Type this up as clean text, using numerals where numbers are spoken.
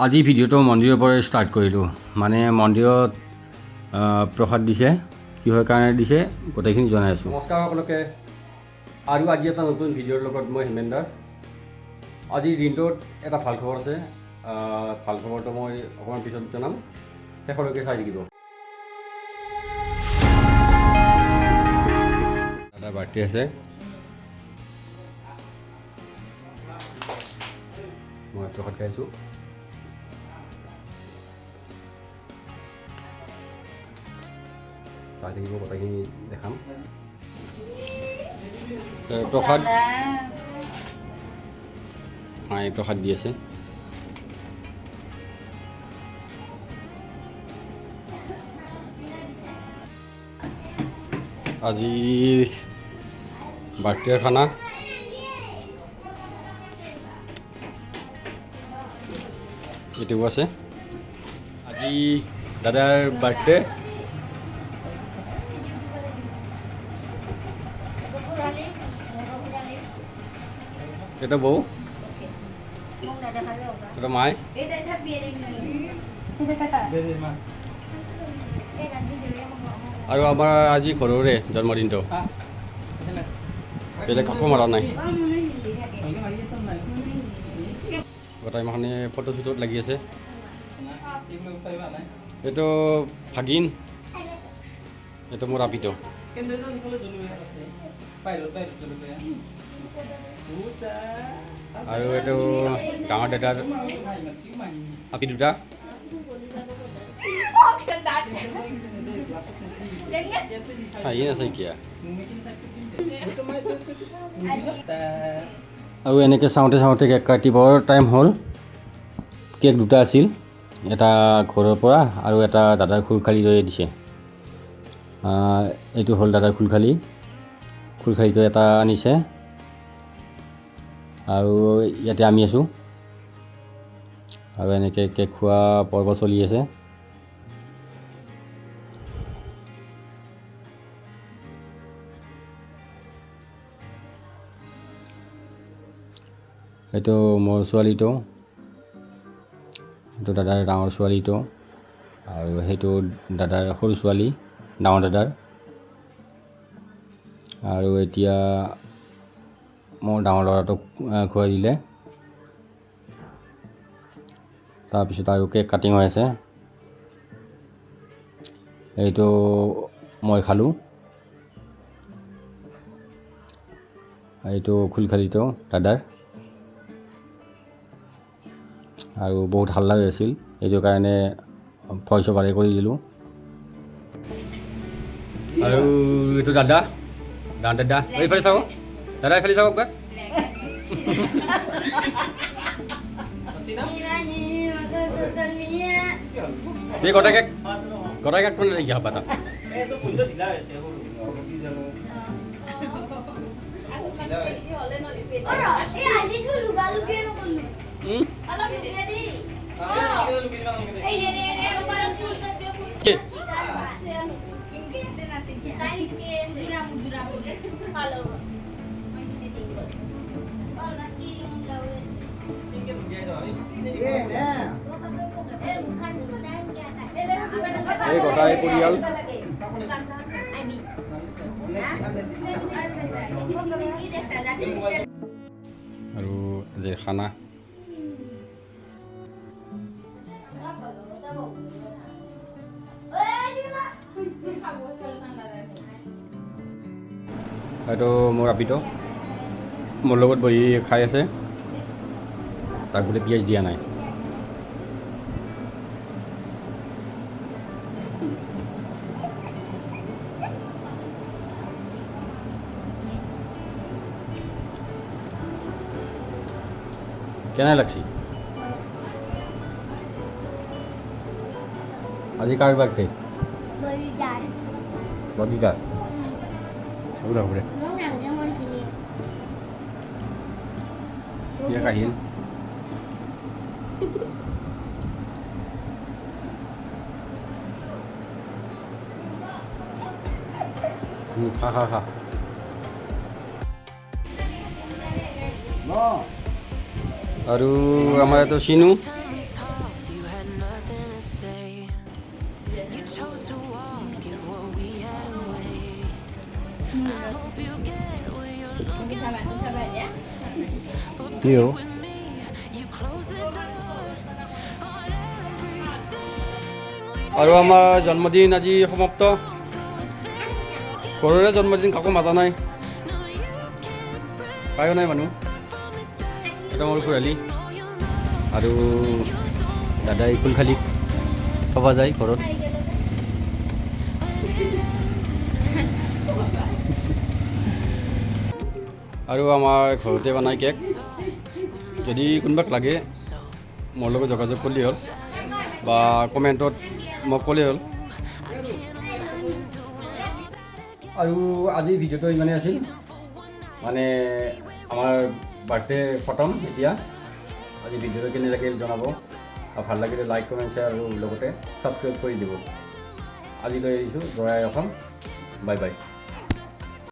আজি ভিডিঅ'টো মন্দিৰৰ পৰা ষ্টাৰ্ট কৰিলোঁ। মানে মন্দিৰত প্ৰসাদ দিছে, কিহৰ কাৰণে দিছে গোটেইখিনি জনাই আছোঁ। নমস্কাৰ সকলোকে, আৰু আজি এটা নতুন ভিডিঅ'ৰ লগত মই হিমেন দাস। আজিৰ দিনটোত এটা ভাল খবৰ আছে। ভাল খবৰটো মই অকণমান পিছত জনাম, শেষলৈকে চাই থাকিব। এটা বাৰ্থডে আছে, মই প্ৰসাদ খাইছোঁ। চাই থাকিব, গোটেইখিনি দেখাম। প্ৰসাদ মায়ে প্ৰসাদ দি আছে। আজি বাৰ্থডেৰ খানা। এইটোও আছে। আজি দাদাৰ বাৰ্থডে। এটা বউ, এটা মায়, আৰু আমাৰ আজি ঘৰৰে জন্মদিনটো। বেলেগ কাকো মৰা নাই। গোটাই মাখনে ফটো চটোত লাগি আছে। এইটো ভাগিন, এইটো মোৰ আপিটো। আৰু এইটো ডাঙৰ দাদাৰ আপি দুটা। হাঁহি আছে কিয়া। আৰু এনেকৈ চাওঁতে চাওঁতে কেক কাটিবৰ টাইম হ'ল। কেক দুটা আছিল, এটা ঘৰৰ পৰা আৰু এটা দাদাৰ খুলখালি লৈ দিছে। এইটো হ'ল দাদাৰ খুলখালিটো এটা আনিছে। আৰু ইয়াতে আমি আছোঁ, আৰু এনেকৈ কেক খোৱা পৰ্ব চলি আছে। এইটো মোৰ ছোৱালীটো, এইটো দাদাৰ ডাঙৰ ছোৱালীটো, আৰু সেইটো দাদাৰ সৰু ছোৱালী, ডাঙৰ দাদাৰ। আৰু এতিয়া মোৰ ডাঙৰ ল'ৰাটোক খুৱাই দিলে। তাৰপিছত আৰু কেক কাটিং হৈ আছে। এইটো মই খালোঁ। এইটো খুলখালিটো দাদাৰ। আৰু বহুত হাল্লা হৈ আছিল, এইটো কাৰণে ভইচ অভাৰ কৰি দিলোঁ। আৰু এইটো দাদা, এইফালে চাব দাদা, এইফালে চাব কোৱা। এই গোটাই কেক কোনে নাইকিয়া পাতা। এই গোটাই পৰিয়াল আৰু যে খানা। এইটো মোৰ আপিটো মোৰ লগত বহি খাই আছে। তাক বোলে পিঁয়াজ দিয়া নাই। কেনে লাগছি? আজি কাৰ বাৰ্থডে? বদিদাৰ। ঘূৰে কেক আহিল। খা খা খা। আৰু আমাৰ এইটো চিনু you. আৰু আমাৰ জন্মদিন আজি সমাপ্ত ঘৰৰে জন্মদিন কাকো মাতা নাই কায়ো নাই মানুহ এটা মোৰ খুৰালি আৰু দাদাই ফুলখালিক থবা যায় ঘৰত আৰু আমাৰ ঘৰতে বনাই কেক যদি কোনোবাক লাগে মোৰ লগত যোগাযোগ কৰিলে হ'ল বা কমেণ্টত মোক ক'লেই হ'ল আৰু আজি ভিডিঅ'টো ইমানেই আছিল মানে আমাৰ বাৰ্থডে খতম এতিয়া আজি ভিডিঅ'টো কেনে লাগিল জনাব আৰু ভাল লাগিলে লাইক কমেণ্ট শ্বেয়াৰ আৰু লগতে ছাবস্ক্ৰাইব কৰি দিব আজিলৈ এৰিছোঁ জয় অসম বাই বাই